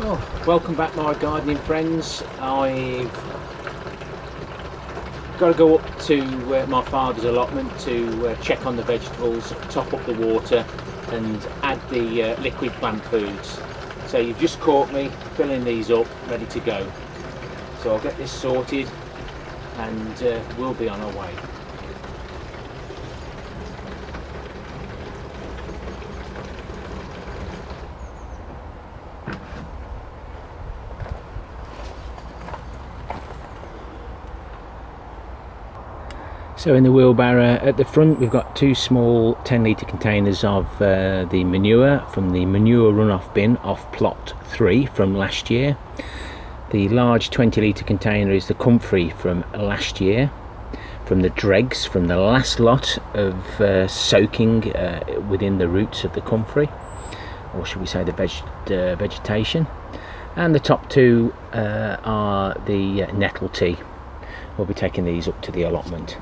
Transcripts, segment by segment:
Oh, welcome back my gardening friends. I've got to go up to my father's allotment to check on the vegetables, top up the water and add the liquid plant foods. So you've just caught me filling these up, ready to go. So I'll get this sorted and we'll be on our way. So in the wheelbarrow at the front we've got two small 10-litre containers of the manure from the manure runoff bin off plot 3 from last year. The large 20-litre container is the comfrey from last year, from the dregs from the last lot of soaking within the roots of the comfrey, or should we say the vegetation. And the top two are the nettle tea. We'll be taking these up to the allotment.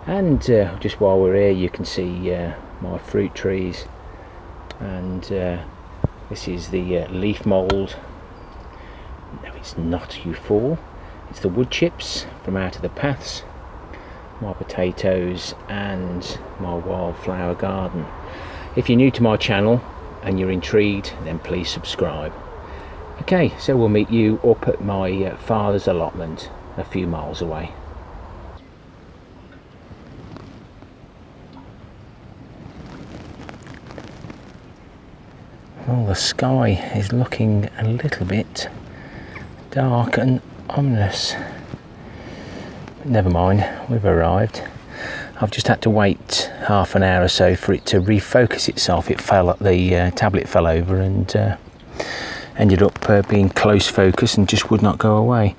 And just while we're here you can see my fruit trees, and this is the leaf mould. No, it's not, you fool. It's the wood chips from out of the paths, my potatoes and my wildflower garden. If you're new to my channel and you're intrigued, then please subscribe. Okay, so we'll meet you up at my father's allotment a few miles away. Well, the sky is looking a little bit dark and ominous. Never mind, we've arrived. I've just had to wait half an hour or so for it to refocus itself. It fell, the tablet fell over and ended up being close focus and just would not go away.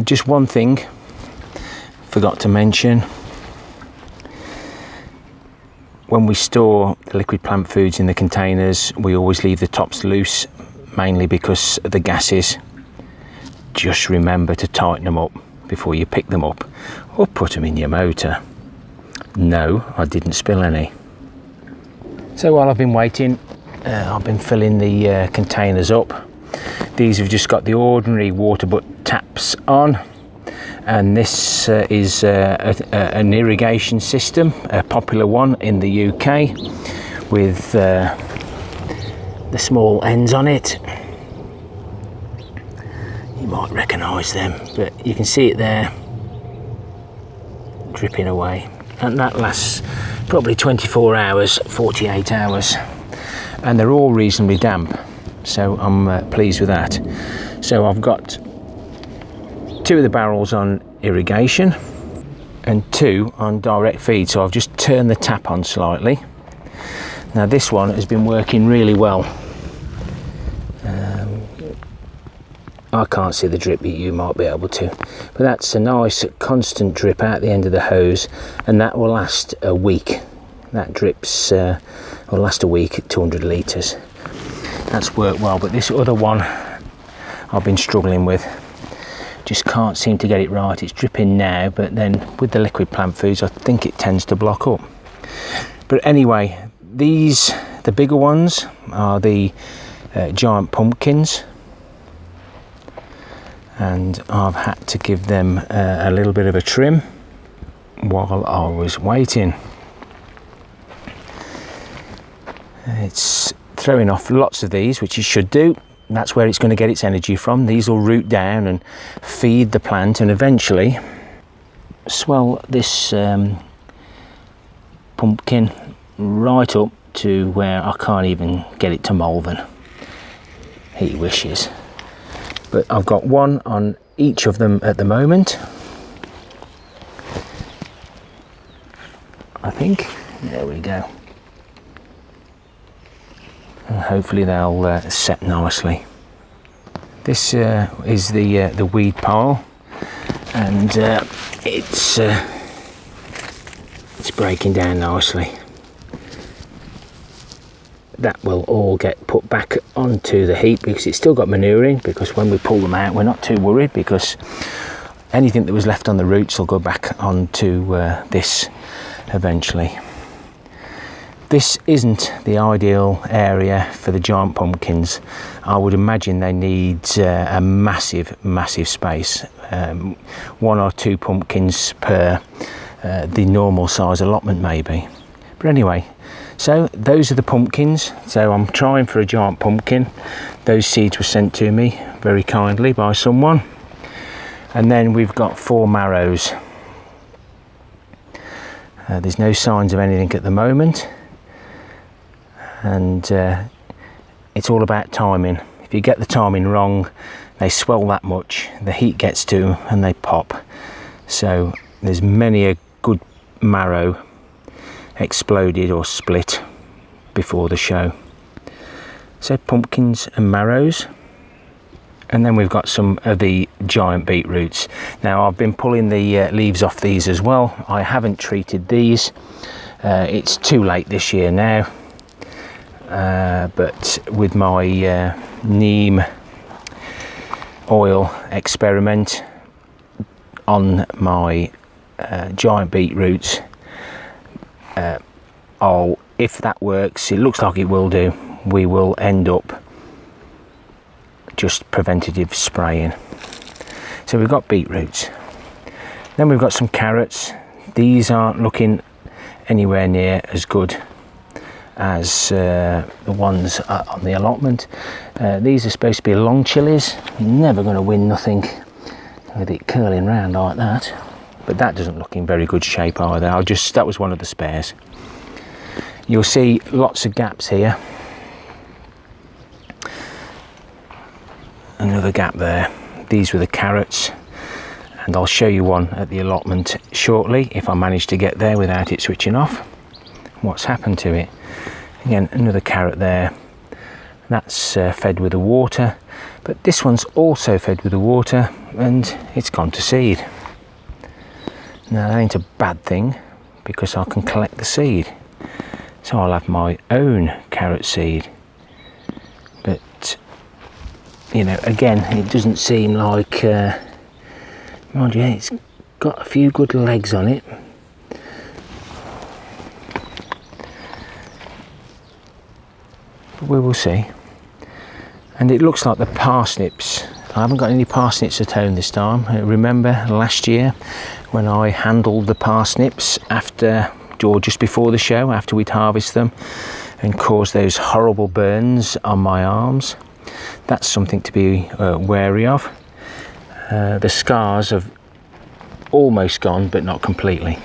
Just one thing, forgot to mention. When we store the liquid plant foods in the containers, we always leave the tops loose, mainly because of the gases. Just remember to tighten them up before you pick them up, or put them in your motor. No, I didn't spill any. So while I've been waiting, I've been filling the containers up. These have just got the ordinary water butt taps on. And this is an irrigation system, a popular one in the UK, with the small ends on it. You might recognise them, but you can see it there, dripping away. And that lasts probably 24 hours, 48 hours. And they're all reasonably damp, so I'm pleased with that. So I've got 2 of the barrels on irrigation and 2 on direct feed, so I've just turned the tap on slightly. Now this one has been working really well. I can't see the drip, but you might be able to, but that's a nice constant drip out the end of the hose, and that will last a week. That drips will last a week at 200 litres. That's worked well, but this other one I've been struggling with. Just can't seem to get it right. It's dripping now, but then with the liquid plant foods I think it tends to block up. But anyway, these, the bigger ones, are the giant pumpkins, and I've had to give them a little bit of a trim while I was waiting. It's throwing off lots of these, which it should do. That's where it's going to get its energy from. These will root down and feed the plant and eventually swell this pumpkin right up to where I can't even get it to Malvern. He wishes. But I've got one on each of them at the moment, I think. There we go. And hopefully they'll set nicely. This is the weed pile, and it's breaking down nicely. That will all get put back onto the heap because it's still got manure in, because when we pull them out we're not too worried, because anything that was left on the roots will go back onto this eventually. This isn't the ideal area for the giant pumpkins. I would imagine they need a massive space, 1 or 2 pumpkins per the normal size allotment maybe. But anyway, so those are the pumpkins. So I'm trying for a giant pumpkin. Those seeds were sent to me very kindly by someone. And then we've got 4 marrows. There's no signs of anything at the moment, and it's all about timing. If you get the timing wrong, they swell that much, the heat gets to them and they pop. So there's many a good marrow exploded or split before the show. So pumpkins and marrows. And then we've got some of the giant beetroots. Now I've been pulling the leaves off these as well. I haven't treated these. It's too late this year now. But with my neem oil experiment on my giant beetroots, if that works, it looks like it will do, we will end up just preventative spraying. So we've got beetroots. Then we've got some carrots. These aren't looking anywhere near as good as the ones on the allotment. These are supposed to be long chilies. Never going to win nothing with it curling round like that. But that doesn't look in very good shape either. That was one of the spares. You'll see lots of gaps here. Another gap there. These were the carrots, and I'll show you one at the allotment shortly if I manage to get there without it switching off. What's happened to it? Again, another carrot there. That's fed with the water, but this one's also fed with the water and it's gone to seed. Now that ain't a bad thing because I can collect the seed, so I'll have my own carrot seed. But you know, again, it doesn't seem like, mind you, it's got a few good legs on it. But we will see. And it looks like the parsnips, I haven't got any parsnips at home this time. Remember last year when I handled the parsnips after, or just before the show, after we'd harvested them and caused those horrible burns on my arms? That's something to be wary of. The scars have almost gone, but not completely.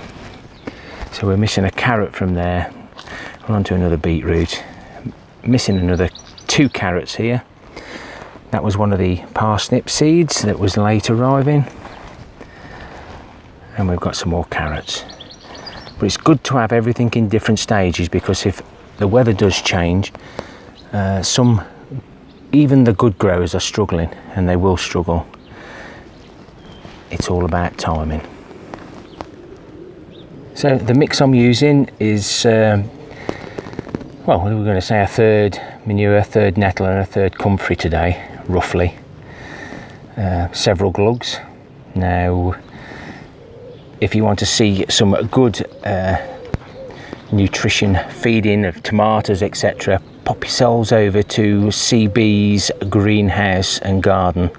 So we're missing a carrot from there. We're on to another beetroot. Missing another 2 carrots here. That was one of the parsnip seeds that was late arriving. And we've got some more carrots. But it's good to have everything in different stages, because if the weather does change, even the good growers are struggling, and they will struggle. It's all about timing. So the mix I'm using is, well, we're going to say a third manure, a third nettle and a third comfrey today, roughly. Several glugs. Now, if you want to see some good nutrition feeding of tomatoes, etc., pop yourselves over to CB's greenhouse and garden.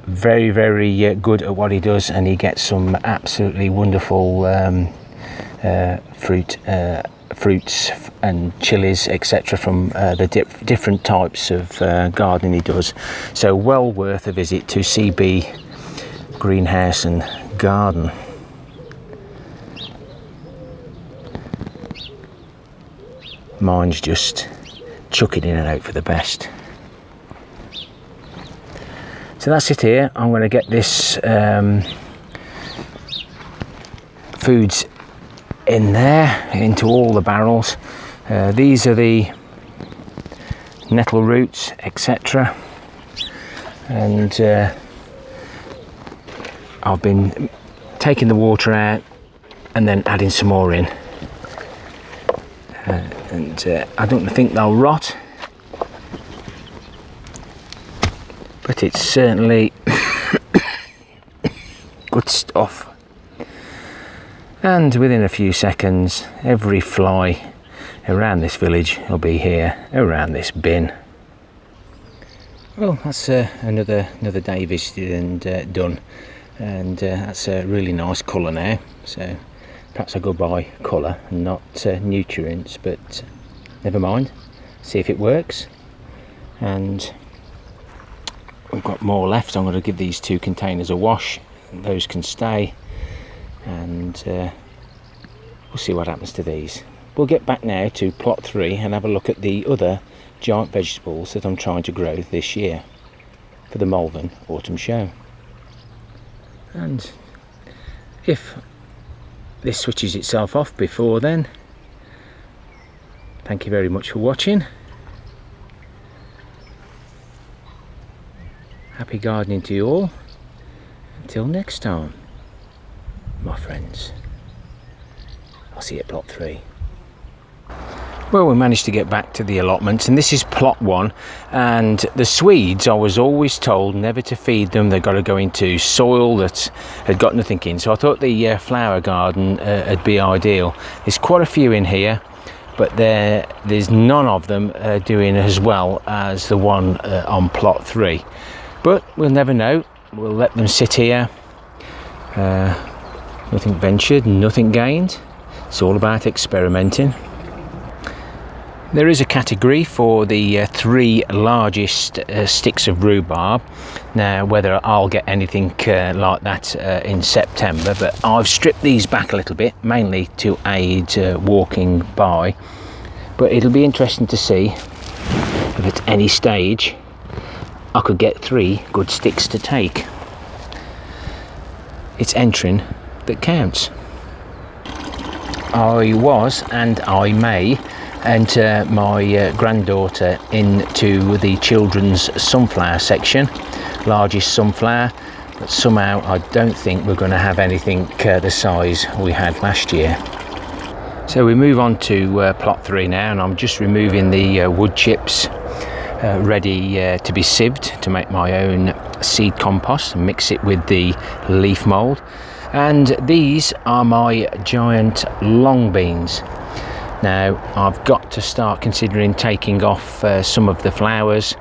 Very good at what he does, and he gets some absolutely wonderful fruits and chilies, etc., from the different types of gardening he does. So well worth a visit to CB greenhouse and garden. Mine's just chucking in and out for the best. So that's it here. I'm going to get this foods in there, into all the barrels. These are the nettle roots, etc. And I've been taking the water out and then adding some more in. I don't think they'll rot, but it's certainly good stuff. And within a few seconds, every fly around this village will be here around this bin. Well, that's another day visited and done, and that's a really nice colour now. So perhaps I'll go by colour and not nutrients, but never mind. See if it works. And we've got more left. I'm going to give these 2 containers a wash. Those can stay, and we'll see what happens to these. We'll get back now to plot 3 and have a look at the other giant vegetables that I'm trying to grow this year for the Malvern Autumn Show. And if this switches itself off before then, thank you very much for watching. Happy gardening to you all. Until next time, my friends. I'll see you at plot 3. Well, we managed to get back to the allotments, and this is plot 1. And the Swedes, I was always told never to feed them. They've got to go into soil that had got nothing in. So I thought the flower garden would be ideal. There's quite a few in here, but there's none of them doing as well as the one on plot 3. But we'll never know. We'll let them sit here. Nothing ventured, nothing gained. It's all about experimenting. There is a category for the 3 largest sticks of rhubarb. Now, whether I'll get anything like that in September, but I've stripped these back a little bit, mainly to aid walking by. But it'll be interesting to see if at any stage I could get 3 good sticks to take. It's entering that counts. I was, and I may, enter my granddaughter into the children's sunflower section, largest sunflower, but somehow I don't think we're going to have anything the size we had last year. So we move on to plot 3 now, and I'm just removing the wood chips ready to be sieved to make my own seed compost and mix it with the leaf mould. And these are my giant long beans. Now I've got to start considering taking off some of the flowers.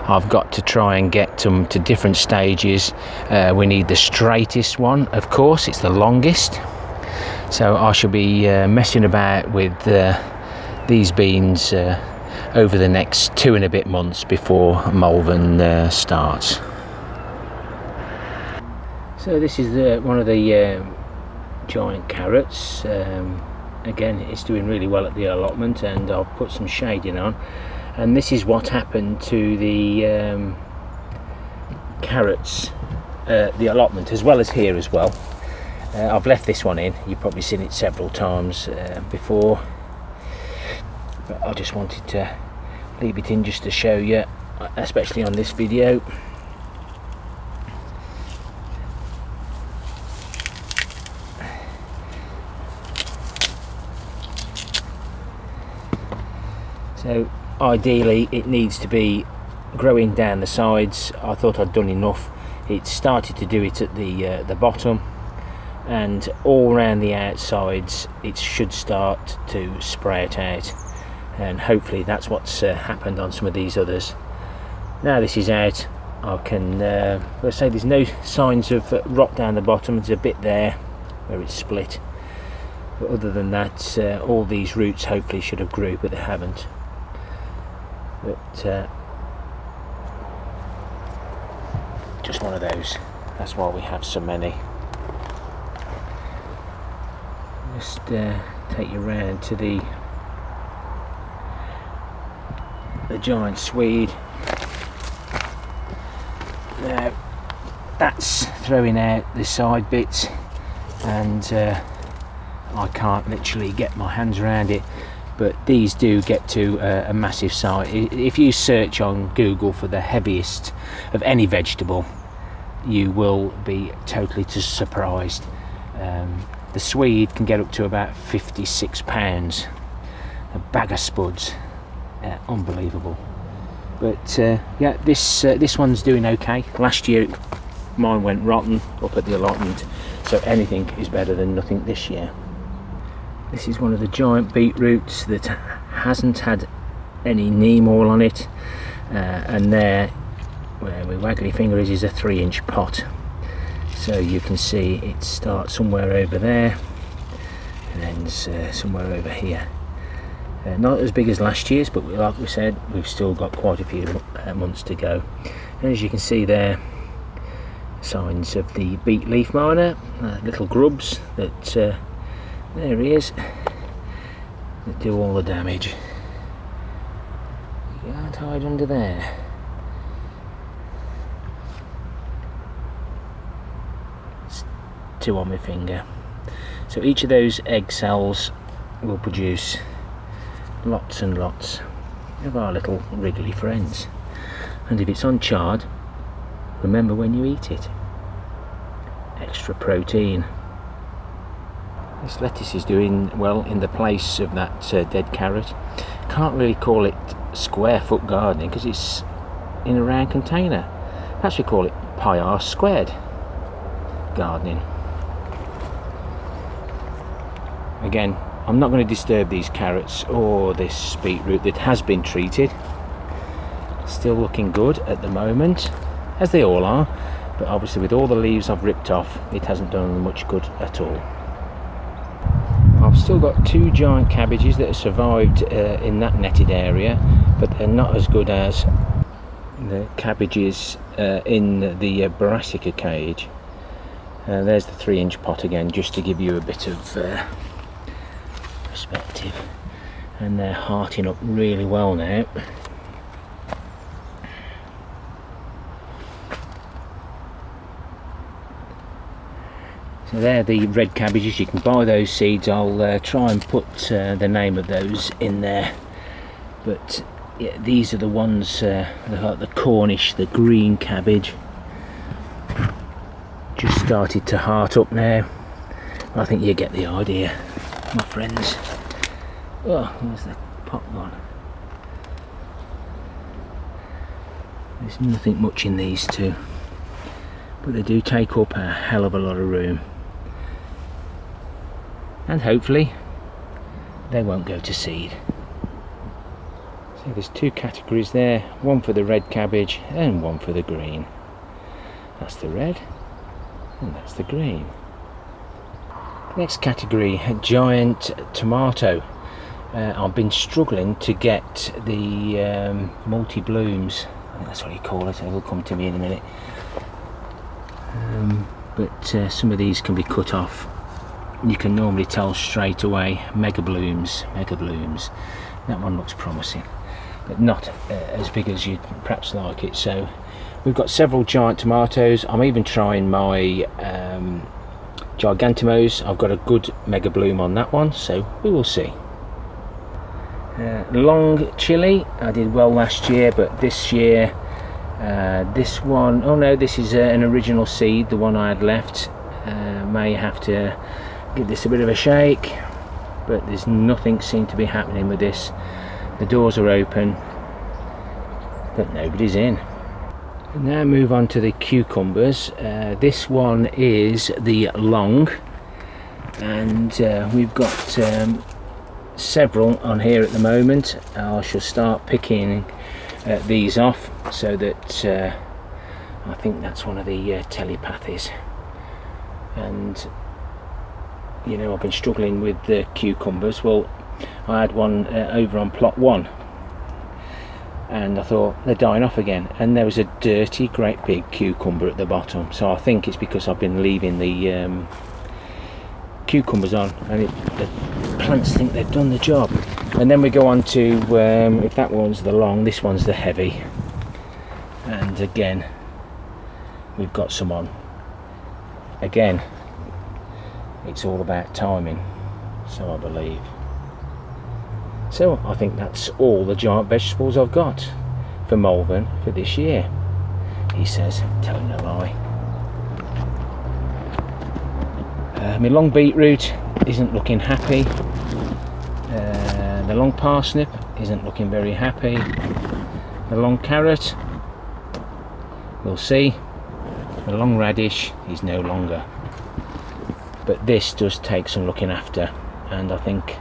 I've got to try and get them to different stages. We need the straightest one, of course, it's the longest. So I shall be messing about with these beans over the next 2 and a bit months before Malvern starts. So this is one of the giant carrots. Again, it's doing really well at the allotment, and I'll put some shading on. And this is what happened to the carrots at the allotment, as well as here as well. I've left this one in. You've probably seen it several times before, but I just wanted to leave it in just to show you, especially on this video. So ideally it needs to be growing down the sides. I thought I'd done enough. It started to do it at the bottom, and all around the outsides it should start to sprout out, and hopefully that's what's happened on some of these others. Now this is out, I can let's say there's no signs of rot down the bottom. There's a bit there where it's split, but other than that all these roots hopefully should have grew, but they haven't. But just one of those. That's why we have so many. Just take you round to the giant swede. Now that's throwing out the side bits, and I can't literally get my hands around it. But these do get to a massive size. If you search on Google for the heaviest of any vegetable, you will be totally surprised. The swede can get up to about 56 pounds. A bag of spuds, unbelievable. But yeah, this one's doing okay. Last year mine went rotten up at the allotment, so anything is better than nothing this year. This is one of the giant beetroots that hasn't had any neem oil on it, and there where my waggly finger is a 3-inch pot, so you can see it starts somewhere over there and ends somewhere over here. Not as big as last year's, but like we said, we've still got quite a few months to go. And as you can see there, signs of the beet leaf miner, little grubs that there he is, that do all the damage. You can't hide under there. It's 2 on my finger. So each of those egg cells will produce lots and lots of our little wriggly friends. And if it's uncharred, remember when you eat it, extra protein. This lettuce is doing well in the place of that dead carrot. Can't really call it square foot gardening because it's in a round container. Perhaps we call it pi-r squared gardening. Again, I'm not going to disturb these carrots or this beetroot that has been treated. Still looking good at the moment, as they all are, but obviously with all the leaves I've ripped off, it hasn't done them much good at all. I've still got 2 giant cabbages that have survived in that netted area, but they're not as good as the cabbages in the brassica cage. There's the 3-inch pot again, just to give you a bit of perspective, and they're hearting up really well now. So they're the red cabbages. You can buy those seeds. I'll try and put the name of those in there, but yeah, these are the ones, the Cornish, the green cabbage, just started to heart up now. I think you get the idea, my friends. Oh, where's the pot one? There's nothing much in these 2, but they do take up a hell of a lot of room. And hopefully they won't go to seed. So there's 2 categories there, one for the red cabbage and one for the green. That's the red and that's the green. Next category, giant tomato. I've been struggling to get the multi-blooms, I think that's what you call it, it'll come to me in a minute. But some of these can be cut off. You can normally tell straight away, mega blooms. That one looks promising, but not as big as you'd perhaps like it. So we've got several giant tomatoes. I'm even trying my gigantimos. I've got a good mega bloom on that one, so we will see. Long chili, I did well last year, but this year this one, oh no, this is an original seed, the one I had left. May have to give this a bit of a shake, but there's nothing seemed to be happening with this. The doors are open, but nobody's in. Now move on to the cucumbers. This one is the long, and we've got several on here at the moment. I shall start picking these off, so that I think that's one of the telepathies. And you know, I've been struggling with the cucumbers. Well, I had one over on plot 1, and I thought they're dying off again, and there was a dirty great big cucumber at the bottom. So I think it's because I've been leaving the cucumbers on, and the plants think they've done the job. And then we go on to if that one's the long, this one's the heavy, and again we've got some on. Again, it's all about timing, so I believe. So I think that's all the giant vegetables I've got for Malvern for this year. He says, telling a lie. My long beetroot isn't looking happy. The long parsnip isn't looking very happy. The long carrot, we'll see. The long radish is no longer. But this does take some looking after, and I think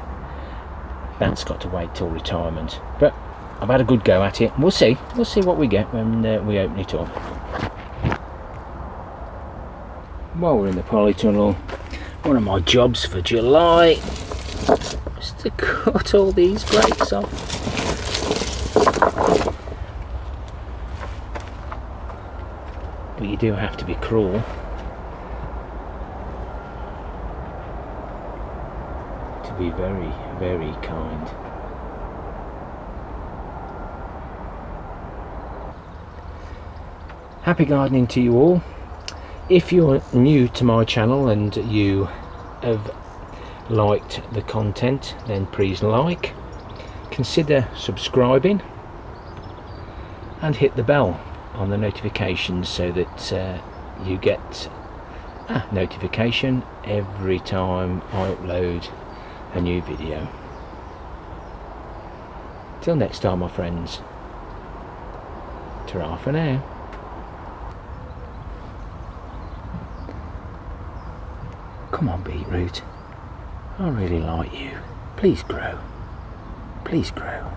that's got to wait till retirement. But I've had a good go at it. We'll see what we get when we open it up. While we're in the polytunnel, one of my jobs for July is to cut all these grapes off. But you do have to be cruel to be very, very kind. Happy gardening to you all. If you're new to my channel and you have liked the content, then please consider subscribing and hit the bell on the notifications so that you get a notification every time I upload a new video. Till next time, my friends, ta-ra for now. Come on, beetroot, I really like you. Please grow. Please grow.